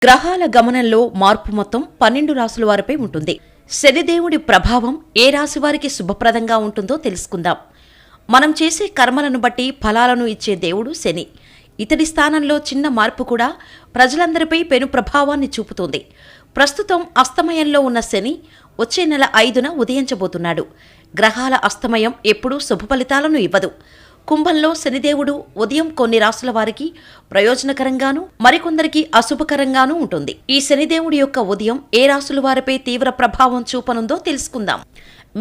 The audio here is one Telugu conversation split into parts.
గ్రహాల గమనంలో మార్పు మొత్తం 12 రాశుల వారిపై ఉంటుంది. శనిదేవుడి ప్రభావం ఏ రాశి వారికి శుభప్రదంగా ఉంటుందో తెలుసుకుందాం. మనం చేసే కర్మలను బట్టి ఫలాలను ఇచ్చే దేవుడు శని. ఇతడి స్థానంలో చిన్న మార్పు కూడా ప్రజలందరిపై పెను ప్రభావాన్ని చూపుతుంది. ప్రస్తుతం అస్తమయంలో ఉన్న శని వచ్చే నెల 5న ఉదయించబోతున్నాడు. గ్రహాల అస్తమయం ఎప్పుడూ శుభ ఫలితాలను ఇవ్వదు. కుంభంలో శనిదేవుడు ఉదయం కొన్ని రాశుల వారికి ప్రయోజనకరంగానూ మరికొందరికి అశుభకరంగానూ ఉంటుంది. ఈ శనిదేవుడి యొక్క ఉదయం ఏ రాశుల వారిపై తీవ్ర ప్రభావం చూపనుందో తెలుసుకుందాం.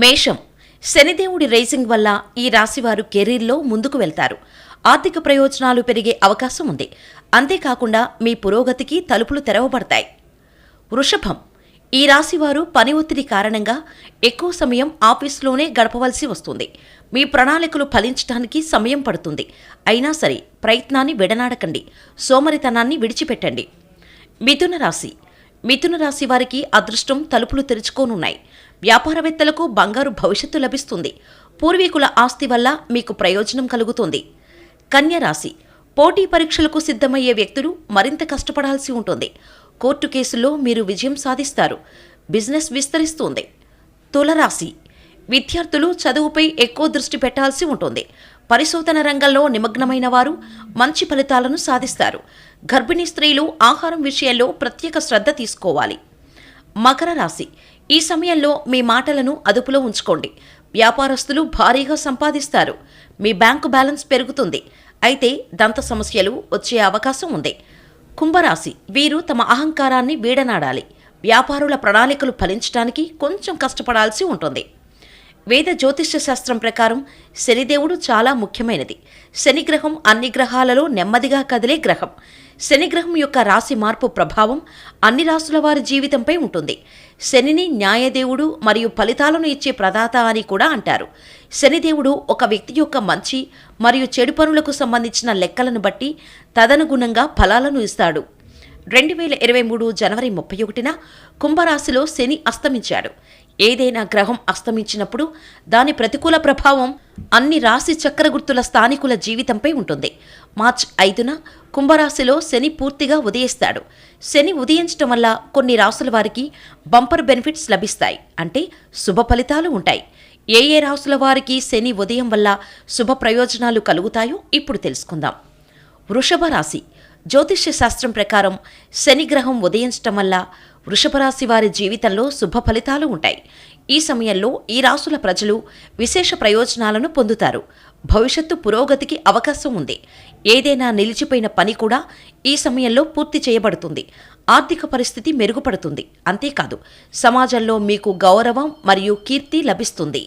మేషం. శనిదేవుడి రైజింగ్ వల్ల ఈ రాశివారు కెరీర్లో ముందుకు వెళ్తారు. ఆర్థిక ప్రయోజనాలు పెరిగే అవకాశం ఉంది. అంతేకాకుండా మీ పురోగతికి తలుపులు తెరవబడతాయి. వృషభం. ఈ రాశివారు పని ఒత్తిడి కారణంగా ఎక్కువ సమయం ఆఫీసులోనే గడపవలసి వస్తుంది. మీ ప్రణాళికలు ఫలించడానికి సమయం పడుతుంది. అయినా సరే ప్రయత్నాన్ని విడనాడకండి. సోమరితనాన్ని విడిచిపెట్టండి. మిథున రాశి. మిథున రాశి వారికి అదృష్టం తలుపులు తెరుచుకోనున్నాయి. వ్యాపారవేత్తలకు బంగారు భవిష్యత్తు లభిస్తుంది. పూర్వీకుల ఆస్తి వల్ల మీకు ప్రయోజనం కలుగుతుంది. కన్య రాశి. పోటీ పరీక్షలకు సిద్ధమయ్యే వ్యక్తులు మరింత కష్టపడాల్సి ఉంటుంది. కోర్టు కేసుల్లో మీరు విజయం సాధిస్తారు. బిజినెస్ విస్తరిస్తుంది. తులరాశి. విద్యార్థులు చదువుపై ఎక్కువ దృష్టి పెట్టాల్సి ఉంటుంది. పరిశోధన రంగంలో నిమగ్నమైన వారు మంచి ఫలితాలను సాధిస్తారు. గర్భిణీ స్త్రీలు ఆహారం విషయంలో ప్రత్యేక శ్రద్ధ తీసుకోవాలి. మకర రాశి. ఈ సమయంలో మీ మాటలను అదుపులో ఉంచుకోండి. వ్యాపారస్తులు భారీగా సంపాదిస్తారు. మీ బ్యాంకు బ్యాలెన్స్ పెరుగుతుంది. అయితే దంత సమస్యలు వచ్చే అవకాశం ఉంది. కుంభరాశి. వీరు తమ అహంకారాన్ని వీడనాడాలి. వ్యాపారుల ప్రణాళికలు ఫలించడానికి కొంచెం కష్టపడాల్సి ఉంటుంది. వేద జ్యోతిష్య శాస్త్రం ప్రకారం శనిదేవుడు చాలా ముఖ్యమైనది. శనిగ్రహం అన్ని గ్రహాలలో నెమ్మదిగా కదిలే గ్రహం. శనిగ్రహం యొక్క రాశి మార్పు ప్రభావం అన్ని రాశుల వారి జీవితంపై ఉంటుంది. శనిని న్యాయదేవుడు మరియు ఫలితాలను ఇచ్చే ప్రదాత అని కూడా అంటారు. శనిదేవుడు ఒక వ్యక్తి యొక్క మంచి మరియు చెడు పనులకు సంబంధించిన లెక్కలను బట్టి తదనుగుణంగా ఫలాలను ఇస్తాడు. 2023 జనవరి 31న కుంభరాశిలో శని అస్తమించాడు. ఏదైనా గ్రహం అస్తమించినప్పుడు దాని ప్రతికూల ప్రభావం అన్ని రాశి చక్రగుర్తుల స్థానికుల జీవితంపై ఉంటుంది. మార్చి 5న కుంభరాశిలో శని పూర్తిగా ఉదయిస్తాడు. శని ఉదయించడం వల్ల కొన్ని రాశుల వారికి బంపర్ బెనిఫిట్స్ లభిస్తాయి. అంటే శుభ ఫలితాలు ఉంటాయి. ఏ ఏ రాశుల వారికి శని ఉదయం వల్ల శుభ ప్రయోజనాలు కలుగుతాయో ఇప్పుడు తెలుసుకుందాం. వృషభ రాశి. జ్యోతిష్య శాస్త్రం ప్రకారం శనిగ్రహం ఉదయించటం వల్ల వృషభ రాశి వారి జీవితంలో శుభ ఫలితాలు ఉంటాయి. ఈ సమయంలో ఈ రాశుల ప్రజలు విశేష ప్రయోజనాలను పొందుతారు. భవిష్యత్తు పురోగతికి అవకాశం ఉంది. ఏదైనా నిలిచిపోయిన పని కూడా ఈ సమయంలో పూర్తి చేయబడుతుంది. ఆర్థిక పరిస్థితి మెరుగుపడుతుంది. అంతేకాదు సమాజంలో మీకు గౌరవం మరియు కీర్తి లభిస్తుంది.